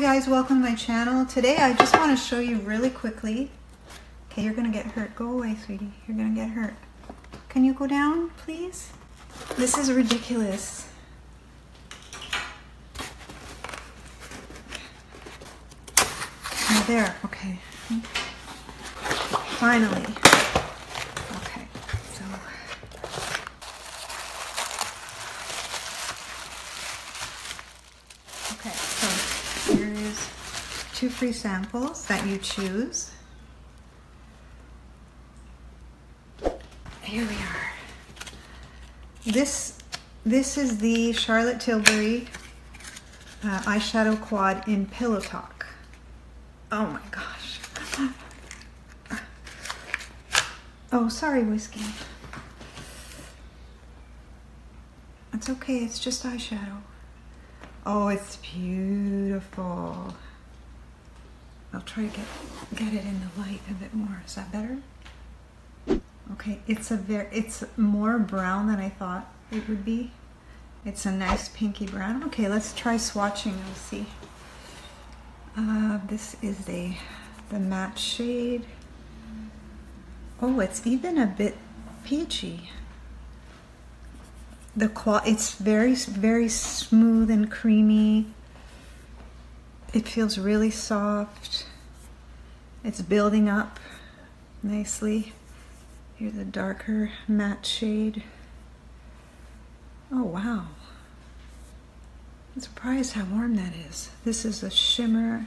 guys, welcome to my channel. Today I just want to show you really quickly. Okay, you're gonna get hurt. Go away, sweetie. You're gonna get hurt. Can you go down, please? This is ridiculous. Oh, there. Okay. Finally. Okay. So. Okay. So here is 2 free samples that you choose. Here we are. This is the Charlotte Tilbury eyeshadow quad in Pillow Talk. Oh my gosh. Oh, sorry, Whiskey. It's okay, it's just eyeshadow. Oh, it's beautiful. I'll try to get it in the light a bit more. Is that better? Okay, it's more brown than I thought it would be. It's a nice pinky brown. Okay, let's try swatching and see. This is the matte shade. Oh, it's even a bit peachy. It's very, very smooth and creamy. It feels really soft. It's building up nicely. Here's a darker matte shade. Oh wow. I'm surprised how warm that is. This is a shimmer.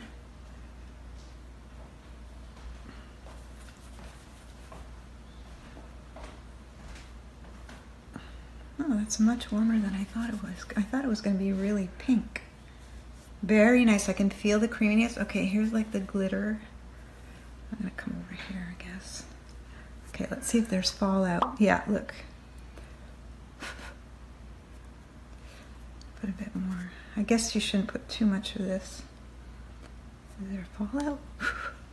Oh, that's much warmer than I thought it was. I thought it was going to be really pink. Very nice. I can feel the creaminess. Okay, here's like the glitter. I'm going to come over here, I guess. Okay, let's see if there's fallout. Yeah, look. Put a bit more. I guess you shouldn't put too much of this. Is there fallout?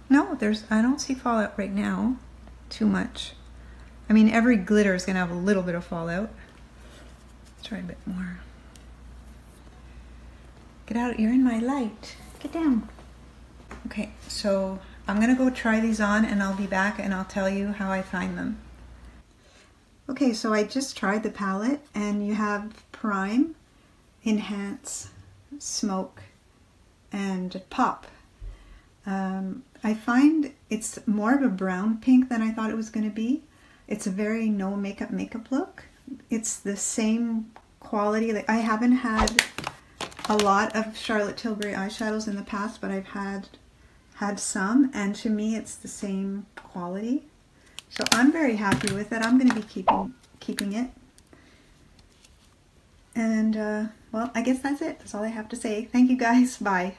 No, I don't see fallout right now. Too much. I mean, every glitter is going to have a little bit of fallout. Let's try a bit more. Get out, you're in my light. Get down. Okay, so I'm gonna go try these on and I'll be back and I'll tell you how I find them. Okay, so I just tried the palette and you have Prime, Enhance, Smoke, and Pop. I find it's more of a brown pink than I thought it was gonna be. It's a very no makeup look. It's the same quality. Like, I haven't had a lot of Charlotte Tilbury eyeshadows in the past, but I've had some, and to me it's the same quality. So I'm very happy with it. I'm going to be keeping it. And well, I guess that's it. That's all I have to say. Thank you guys. Bye.